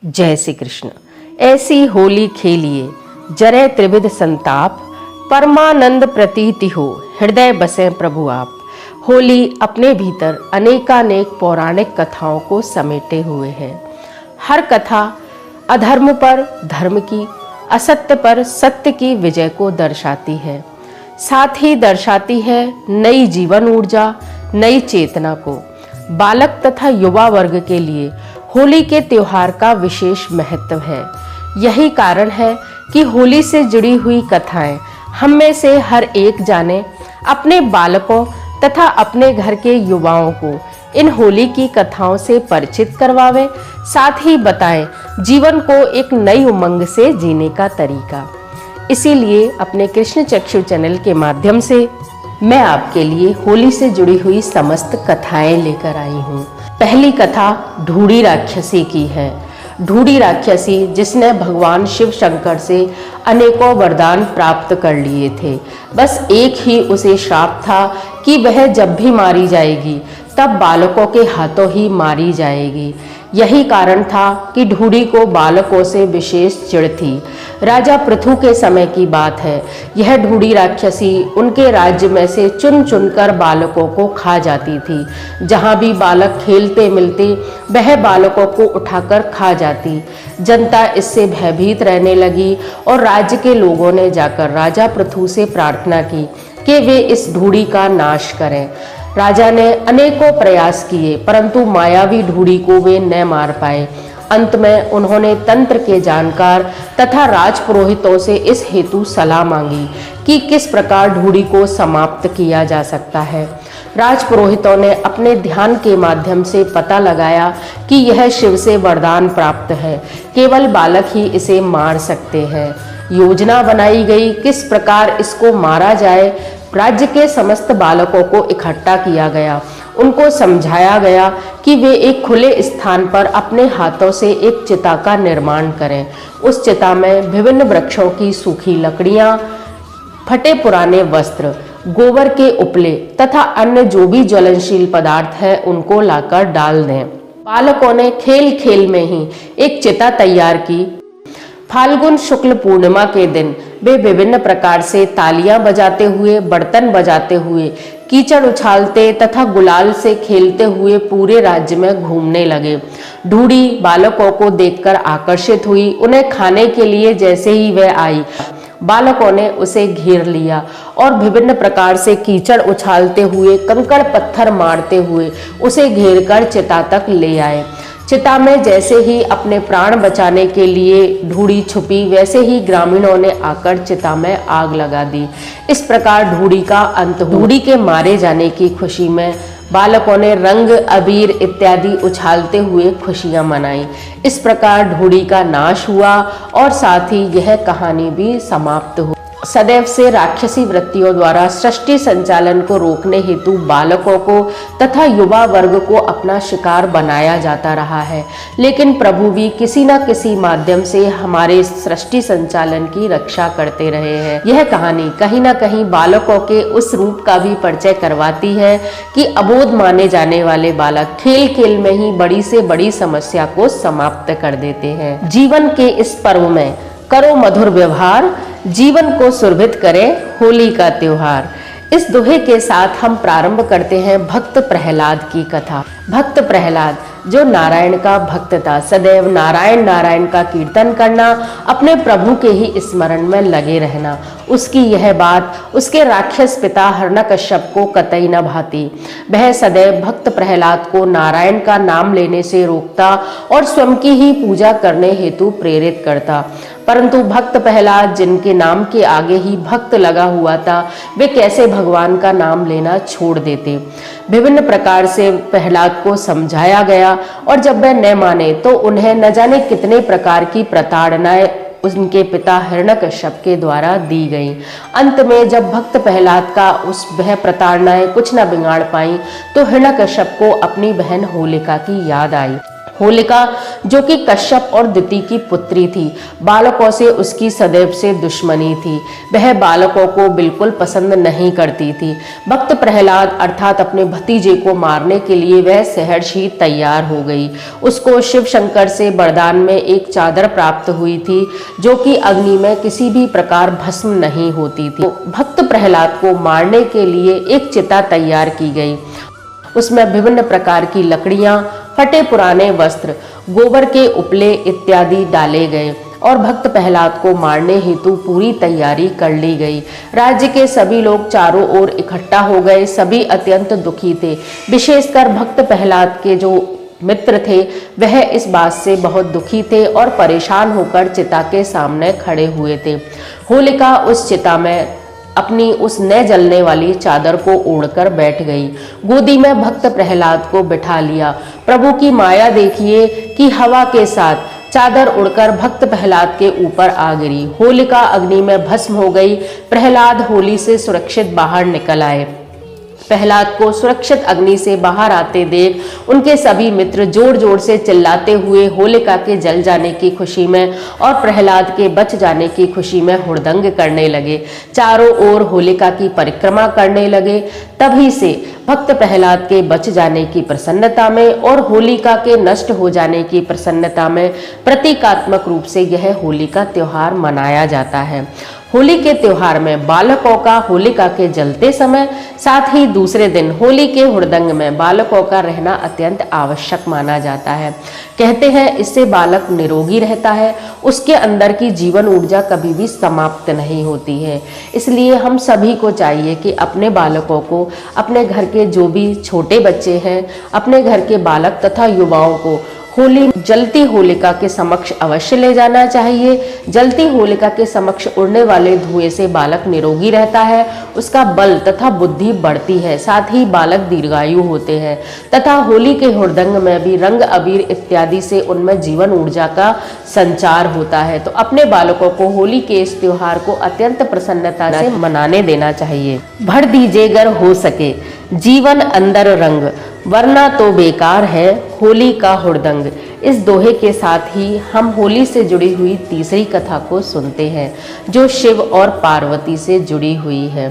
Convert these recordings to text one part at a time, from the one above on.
जय श्री कृष्ण। ऐसी होली खेलिए जरे त्रिविध संताप, परमानंद प्रतीति हो हृदय बसे प्रभु आप। होली अपने भीतर अनेकानेक पौराणिक कथाओं को समेटे हुए है। हर कथा अधर्म पर धर्म की, असत्य पर सत्य की विजय को दर्शाती है। साथ ही दर्शाती है नई जीवन ऊर्जा, नई चेतना को। बालक तथा युवा वर्ग के लिए होली के त्योहार का विशेष महत्व है। यही कारण है कि होली से जुड़ी हुई कथाएं हम में से हर एक जाने, अपने बालकों तथा अपने घर के युवाओं को इन होली की कथाओं से परिचित करवावे, साथ ही बताएं जीवन को एक नई उमंग से जीने का तरीका। इसीलिए अपने कृष्ण चक्षु चैनल के माध्यम से मैं आपके लिए होली से जुड़ी हुई समस्त कथाएं लेकर आई हूँ। पहली कथा ढूढ़ी राक्षसी की है। ढूढ़ी राक्षसी जिसने भगवान शिव शंकर से अनेकों वरदान प्राप्त कर लिए थे, बस एक ही उसे श्राप था कि वह जब भी मारी जाएगी तब बालकों के हाथों ही मारी जाएगी। यही कारण था कि ढूढ़ी को बालकों से विशेष चिढ़ थी। राजा पृथु के समय की बात है। यह ढूढ़ी राक्षसी उनके राज्य में से चुन चुनकर बालकों को खा जाती थी। जहाँ भी बालक खेलते मिलते वह बालकों को उठाकर खा जाती। जनता इससे भयभीत रहने लगी और राज्य के लोगों ने जाकर राजा पृथु से प्रार्थना की कि वे इस ढूढ़ी का नाश करें। राजा ने अनेकों प्रयास किए, परंतु मायावी ढूढ़ी को वे न मार पाए। अंत में उन्होंने तंत्र के जानकार तथा राजपुरोहितों से इस हेतु सलाह मांगी कि किस प्रकार ढूढ़ी को समाप्त किया जा सकता है। राजपुरोहितों ने अपने ध्यान के माध्यम से पता लगाया कि यह शिव से वरदान प्राप्त है, केवल बालक ही इसे मार सकते हैं। योजना बनाई गई किस प्रकार इसको मारा जाए। राज्य के समस्त बालकों को इकट्ठा किया गया। उनको समझाया गया कि वे एक खुले स्थान पर अपने हाथों से एक चिता का निर्माण करें। उस चिता में विभिन्न वृक्षों की सूखी लकड़ियां, फटे पुराने वस्त्र, गोबर के उपले तथा अन्य जो भी ज्वलनशील पदार्थ है उनको लाकर डाल दें। बालकों ने खेल खेल में ही एक चिता तैयार की। फाल्गुन शुक्ल पूर्णिमा के दिन वे विभिन्न प्रकार से तालियां बजाते हुए, बर्तन बजाते हुए, कीचड़ उछालते तथा गुलाल से खेलते हुए पूरे राज्य में घूमने लगे। ढूढ़ी बालकों को देखकर आकर्षित हुई। उन्हें खाने के लिए जैसे ही वह आई, बालकों ने उसे घेर लिया और विभिन्न प्रकार से कीचड़ उछालते हुए, कंकड़ पत्थर मारते हुए उसे घेरकर चिता तक ले आए। चिता में जैसे ही अपने प्राण बचाने के लिए ढूढ़ी छुपी, वैसे ही ग्रामीणों ने आकर चिता में आग लगा दी। इस प्रकार ढूढ़ी का अंत हुआ। ढूढ़ी के मारे जाने की खुशी में बालकों ने रंग, अबीर इत्यादि उछालते हुए खुशियां मनाई। इस प्रकार ढूढ़ी का नाश हुआ और साथ ही यह कहानी भी समाप्त हुई। सदैव से राक्षसी वृत्तियों द्वारा सृष्टि संचालन को रोकने हेतु बालकों को तथा युवा वर्ग को अपना शिकार बनाया जाता रहा है, लेकिन प्रभु भी किसी न किसी माध्यम से हमारे सृष्टि संचालन की रक्षा करते रहे हैं। यह कहानी कहीं न कहीं बालकों के उस रूप का भी परिचय करवाती है कि अबोध माने जाने वाले बालक खेल खेल में ही बड़ी से बड़ी समस्या को समाप्त कर देते हैं। जीवन के इस पर्व में करो मधुर व्यवहार, जीवन को सुरभित करे होली का त्योहार। इस दोहे के साथ हम प्रारंभ करते हैं भक्त प्रहलाद की कथा। भक्त प्रहलाद जो नारायण का भक्त था, सदैव नारायण नारायण का कीर्तन करना, अपने प्रभु के ही स्मरण में लगे रहना, उसकी यह बात उसके राक्षस पिता हिरण्यकश्यप को कतई न भाती। वह सदैव भक्त प्रहलाद को नारायण का नाम लेने से रोकता और स्वयं की ही पूजा करने हेतु प्रेरित करता। परंतु भक्त प्रहलाद जिनके नाम के आगे ही भक्त लगा हुआ था, वे कैसे भगवान का नाम लेना छोड़ देते। विभिन्न प्रकार से प्रहलाद को समझाया गया और जब वह न माने तो उन्हें न जाने कितने प्रकार की प्रताड़नाएं उनके पिता हिरण्यकश्यप के द्वारा दी गई। अंत में जब भक्त प्रहलाद का वह प्रताड़नाएं कुछ न बिगाड़ पाई तो हिरण्यकश्यप को अपनी बहन होलिका की याद आई। होलिका, जो कि कश्यप और दिति की पुत्री थी, बालकों से उसकी सदैव से दुश्मनी थी। वह बालकों को बिल्कुल पसंद नहीं करती थी। भक्त प्रहलाद अर्थात अपने भतीजे को मारने के लिए वह सहर्ष ही तैयार हो गई। उसको शिव शंकर से वरदान में एक चादर प्राप्त हुई थी, जो कि अग्नि में किसी भी प्रकार भस्म नहीं होती थी। भक्त प्रहलाद को मारने के लिए एक चिता तैयार की गई। उसमें विभिन्न प्रकार की लकड़ियां, फटे पुराने वस्त्र, गोबर के उपले इत्यादि डाले गए और भक्त प्रहलाद को मारने हेतु पूरी तैयारी कर ली गई। राज्य के सभी लोग चारों ओर इकट्ठा हो गए। सभी अत्यंत दुखी थे। विशेषकर भक्त प्रहलाद के जो मित्र थे वह इस बात से बहुत दुखी थे और परेशान होकर चिता के सामने खड़े हुए थे। होलिका उस चिता में अपनी उस न जलने वाली चादर को ओढ़कर बैठ गई। गोदी में भक्त प्रहलाद को बिठा लिया। प्रभु की माया देखिए कि हवा के साथ चादर उड़कर भक्त प्रहलाद के ऊपर आ गिरी। होलिका अग्नि में भस्म हो गई। प्रहलाद होली से सुरक्षित बाहर निकल आए। प्रहलाद को सुरक्षित अग्नि से बाहर आते देख उनके सभी मित्र जोर जोर से चिल्लाते हुए होलिका के जल जाने की खुशी में और प्रहलाद के बच जाने की खुशी में हुड़दंग करने लगे। चारों ओर होलिका की परिक्रमा करने लगे। तभी से भक्त प्रहलाद के बच जाने की प्रसन्नता में और होलिका के नष्ट हो जाने की प्रसन्नता में प्रतीकात्मक रूप से यह होली का त्योहार मनाया जाता है। होली के त्योहार में बालकों का होलिका के जलते समय, साथ ही दूसरे दिन होली के हुड़दंग में बालकों का रहना अत्यंत आवश्यक माना जाता है। कहते हैं इससे बालक निरोगी रहता है, उसके अंदर की जीवन ऊर्जा कभी भी समाप्त नहीं होती है। इसलिए हम सभी को चाहिए कि अपने बालकों को, अपने घर के जो भी छोटे बच्चे हैं, अपने घर के बालक तथा युवाओं को होली जलती होलिका के समक्ष अवश्य ले जाना चाहिए। जलती होलिका के समक्ष उड़ने वाले धुएं से बालक निरोगी रहता है, उसका बल तथा बुद्धि बढ़ती है, साथ ही बालक दीर्घायु होते हैं तथा होली के हुड़दंग में भी रंग अबीर इत्यादि से उनमें जीवन ऊर्जा का संचार होता है। तो अपने बालकों को होली के इस त्योहार को अत्यंत प्रसन्नता से मनाने देना चाहिए। भर दीजिए गर हो सके जीवन अंदर रंग, वरना तो बेकार है होली का हुड़दंग। इस दोहे के साथ ही हम होली से जुड़ी हुई तीसरी कथा को सुनते हैं, जो शिव और पार्वती से जुड़ी हुई है।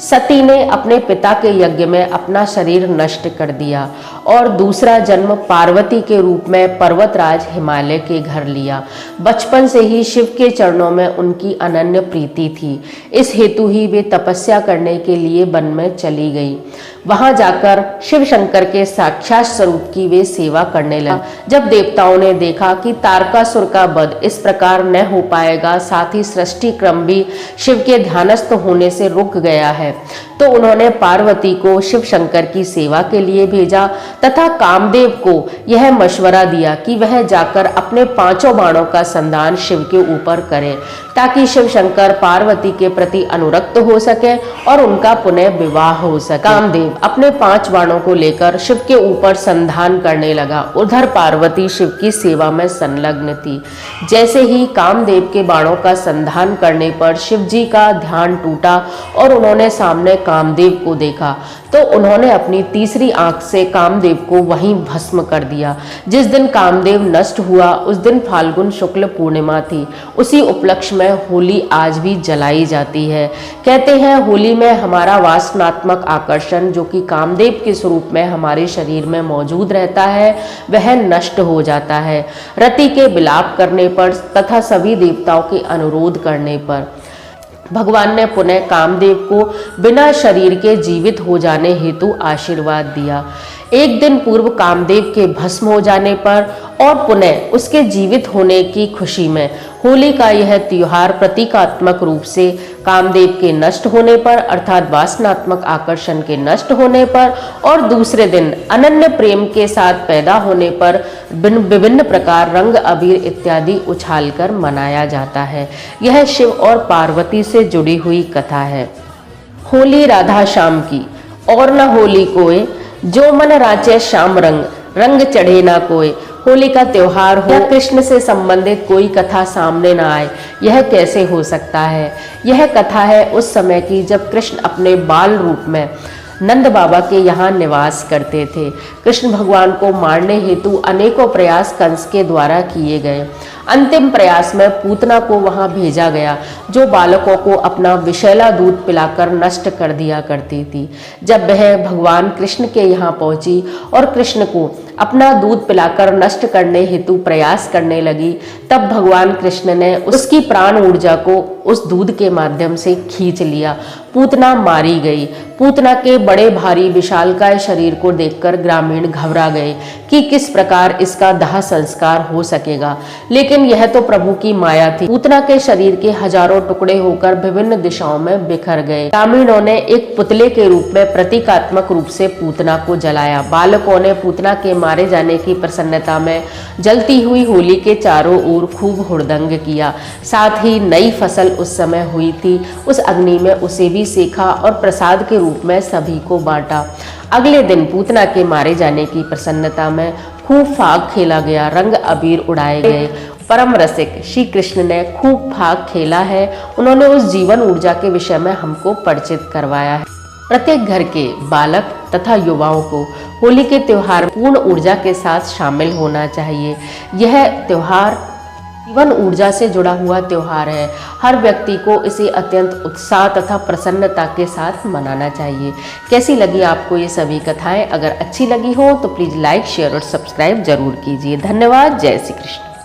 सती ने अपने पिता के यज्ञ में अपना शरीर नष्ट कर दिया और दूसरा जन्म पार्वती के रूप में पर्वतराज हिमालय के घर लिया। बचपन से ही शिव के चरणों में उनकी अनन्य प्रीति थी। इस हेतु ही वे तपस्या करने के लिए वन में चली गई। वहां जाकर शिव शंकर के साक्षात स्वरूप की वे सेवा करने लगी। जब देवताओं ने देखा कि तारकासुर का वध इस प्रकार न हो पाएगा, साथ ही सृष्टि क्रम भी शिव के ध्यानस्थ होने से रुक गया है, तो उन्होंने पार्वती को शिव शंकर की सेवा के लिए भेजा तथा कामदेव को यह मशवरा दिया कि वह जाकर अपने 5 बाणों का संधान शिव के ऊपर करें, ताकि शिव शंकर पार्वती के प्रति अनुरक्त हो सके और उनका पुनः विवाह हो सके। कामदेव अपने 5 बाणों को लेकर शिव के ऊपर संधान करने लगा। उधर पार्वती शिव की सेवा में संलग्न थी। जैसे ही कामदेव के बाणों का संधान करने पर शिव जी का ध्यान टूटा और उन्होंने सामने कामदेव को देखा, तो उन्होंने अपनी तीसरी आंख से कामदेव को वहीं भस्म कर दिया। जिस दिन कामदेव नष्ट हुआ उस दिन फाल्गुन शुक्ल पूर्णिमा थी। उसी उपलक्ष्य में होली आज भी जलाई जाती है। कहते हैं होली में हमारा वासनात्मक आकर्षण, जो कि कामदेव के स्वरूप में हमारे शरीर में मौजूद रहता है, वह नष्ट हो जाता है। रति के विलाप करने पर तथा सभी देवताओं के अनुरोध करने पर भगवान ने पुनः कामदेव को बिना शरीर के जीवित हो जाने हेतु आशीर्वाद दिया। एक दिन पूर्व कामदेव के भस्म हो जाने पर और पुनः उसके जीवित होने की खुशी में होली का यह त्योहार प्रतीकात्मक रूप से कामदेव के नष्ट होने पर अर्थात वासनात्मक आकर्षण के नष्ट होने पर और दूसरे दिन अनन्य प्रेम के साथ पैदा होने पर विभिन्न प्रकार रंग अबीर इत्यादि उछालकर मनाया जाता है। यह शिव और पार्वती से जुड़ी हुई कथा है। होली राधा श्याम की और न होली कोय, जो मन राचे श्याम रंग, रंग चढ़े ना कोय। होली का त्योहार हो, कृष्ण से संबंधित कोई कथा सामने ना आए, यह कैसे हो सकता है। यह कथा है उस समय की जब कृष्ण अपने बाल रूप में नंद बाबा के यहाँ निवास करते थे। कृष्ण भगवान को मारने हेतु अनेकों प्रयास कंस के द्वारा किए गए। अंतिम प्रयास में पूतना को वहां भेजा गया, जो बालकों को अपना विषैला दूध पिलाकर नष्ट कर दिया करती थी। जब वह भगवान कृष्ण के यहाँ पहुंची और कृष्ण को अपना दूध पिलाकर नष्ट करने हेतु प्रयास करने लगी, तब भगवान कृष्ण ने उसकी प्राण ऊर्जा को उस दूध के माध्यम से खींच लिया। पूतना मारी गई। पूतना के बड़े भारी विशालकाय शरीर को देखकर ग्रामीण घबरा गए कि किस प्रकार इसका दाह संस्कार हो सकेगा, लेकिन यह तो प्रभु की माया थी। पूतना के शरीर के हजारों टुकड़े होकर विभिन्न दिशाओं में बिखर गए। ग्रामीणों ने एक पुतले के रूप में प्रतीकात्मक रूप से पूतना को जलाया। बालकों ने पूतना के मारे जाने की प्रसन्नता में जलती हुई होली के चारों ओर खूब हुड़दंग किया। साथ ही नई फसल उस समय हुई थी, उस अग्नि में उसे भी सेका और प्रसाद के रूप में सभी को बांटा। अगले दिन पूतना के मारे जाने की प्रसन्नता में खूब फाग खेला गया, रंग अबीर उड़ाए गए। परम रसिक श्री कृष्ण ने खूब फाग खेला है। उन्होंने उस जीवन ऊर्जा के विषय में हमको परिचित करवाया है। प्रत्येक घर के बालक तथा युवाओं को होली के त्योहार पूर्ण ऊर्जा के साथ शामिल होना चाहिए। यह त्योहार जीवन ऊर्जा से जुड़ा हुआ त्योहार है। हर व्यक्ति को इसे अत्यंत उत्साह तथा प्रसन्नता के साथ मनाना चाहिए। कैसी लगी आपको ये सभी कथाएं? अगर अच्छी लगी हो तो प्लीज़ लाइक, शेयर और सब्सक्राइब जरूर कीजिए। धन्यवाद। जय श्री कृष्ण।